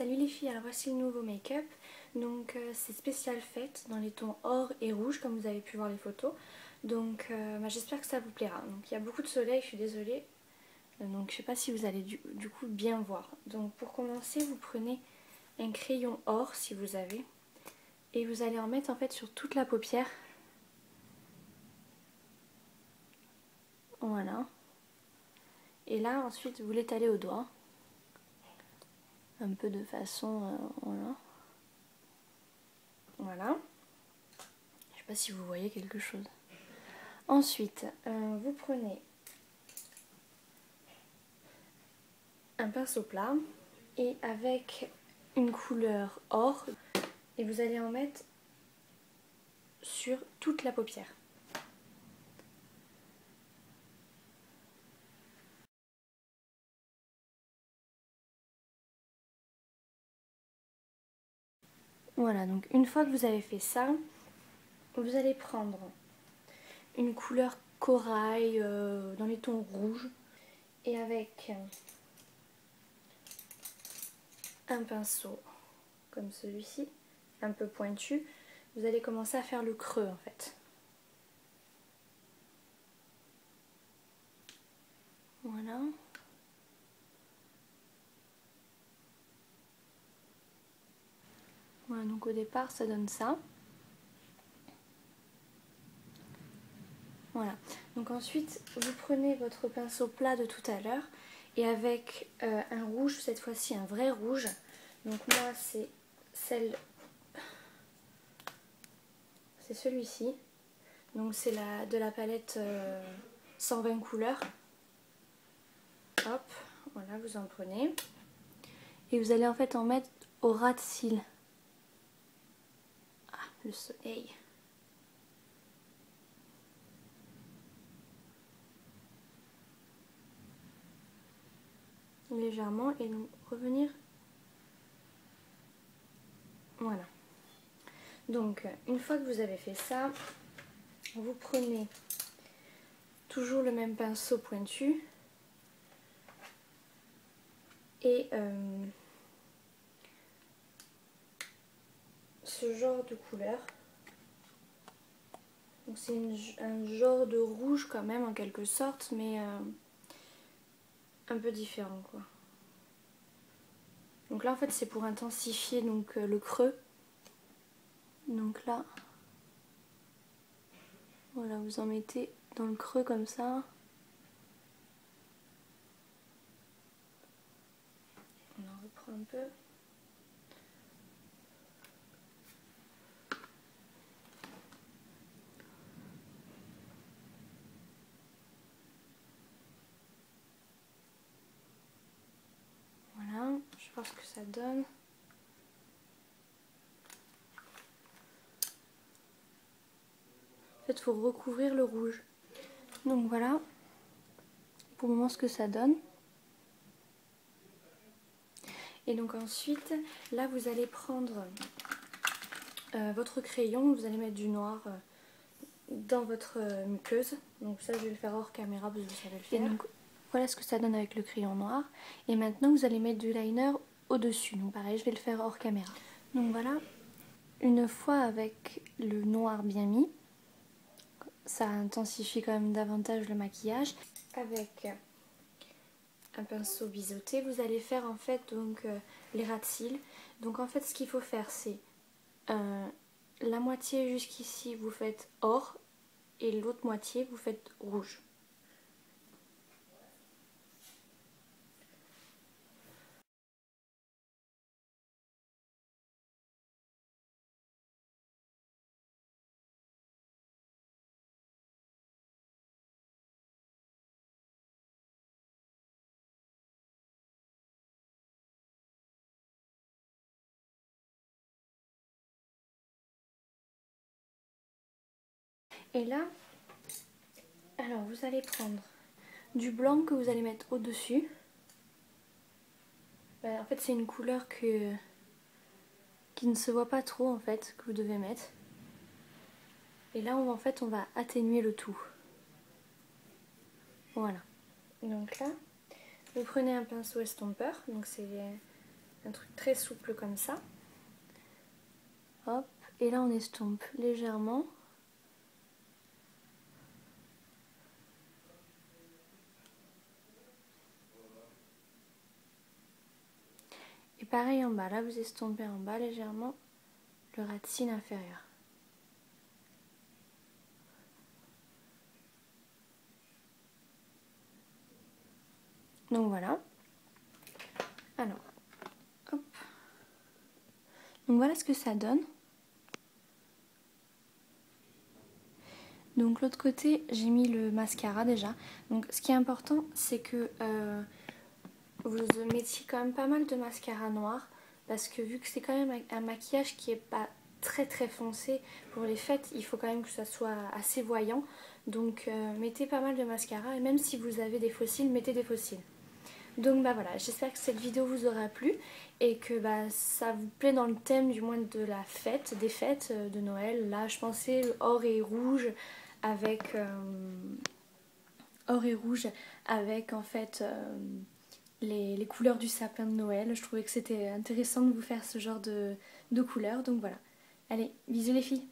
Salut les filles, alors voici le nouveau make-up. Donc c'est spécial fête dans les tons or et rouge comme vous avez pu voir les photos. Donc j'espère que ça vous plaira. Donc il y a beaucoup de soleil, je suis désolée. Donc je sais pas si vous allez du coup bien voir. Donc pour commencer vous prenez un crayon or si vous avez. Et vous allez en mettre en fait sur toute la paupière. Voilà. Et là ensuite vous l'étalez au doigt. Un peu de façon, voilà. Voilà. Je sais pas si vous voyez quelque chose. Ensuite, vous prenez un pinceau plat et avec une couleur or et vous allez en mettre sur toute la paupière. Voilà, donc une fois que vous avez fait ça, vous allez prendre une couleur corail dans les tons rouges et avec un pinceau comme celui-ci, un peu pointu, vous allez commencer à faire le creux en fait. Voilà. Voilà, donc au départ ça donne ça. Voilà, donc ensuite vous prenez votre pinceau plat de tout à l'heure et avec un rouge, cette fois-ci un vrai rouge. Donc moi c'est celui-ci. Donc c'est de la palette 120 couleurs. Hop, voilà, vous en prenez. Et vous allez en fait en mettre au ras de cils. Ah, le soleil. Légèrement et donc revenir. Voilà. Donc une fois que vous avez fait ça, vous prenez toujours le même pinceau pointu et ce genre de couleur. Donc c'est un genre de rouge quand même en quelque sorte, mais un peu différent quoi. Donc là en fait c'est pour intensifier donc le creux. Donc là, voilà, vous en mettez dans le creux comme ça. On en reprend un peu. Voilà, je vois ce que ça donne. En fait, il faut recouvrir le rouge. Donc voilà, pour le moment ce que ça donne. Et donc ensuite, là vous allez prendre votre crayon, vous allez mettre du noir dans votre muqueuse. Donc ça je vais le faire hors caméra parce que vous savez le faire. Et donc voilà ce que ça donne avec le crayon noir. Et maintenant vous allez mettre du liner au-dessus. Donc pareil, je vais le faire hors caméra. Donc voilà, une fois avec le noir bien mis, ça intensifie quand même davantage le maquillage. Avec un pinceau biseauté, vous allez faire en fait donc les ras de cils. Donc en fait ce qu'il faut faire c'est la moitié jusqu'ici vous faites or et l'autre moitié vous faites rouge. Et là, alors vous allez prendre du blanc que vous allez mettre au-dessus. En fait c'est une couleur qui ne se voit pas trop en fait, que vous devez mettre. Et là en fait on va atténuer le tout. Voilà. Donc là, vous prenez un pinceau estompeur, donc c'est un truc très souple comme ça. Hop, et là on estompe légèrement. Et pareil en bas, là vous estompez en bas légèrement le ras de cils inférieur. Donc voilà. Alors, hop. Donc voilà ce que ça donne. Donc l'autre côté, j'ai mis le mascara déjà. Donc ce qui est important, c'est que vous mettiez quand même pas mal de mascara noir. Parce que vu que c'est quand même un maquillage qui est pas très très foncé pour les fêtes, il faut quand même que ça soit assez voyant. Donc mettez pas mal de mascara et même si vous avez des faux cils, mettez des faux cils. Donc bah voilà, j'espère que cette vidéo vous aura plu et que bah, ça vous plaît dans le thème du moins de la fête, des fêtes de Noël. Là je pensais or et rouge avec en fait les couleurs du sapin de Noël. Je trouvais que c'était intéressant de vous faire ce genre de couleurs, donc voilà. Allez, bisous les filles!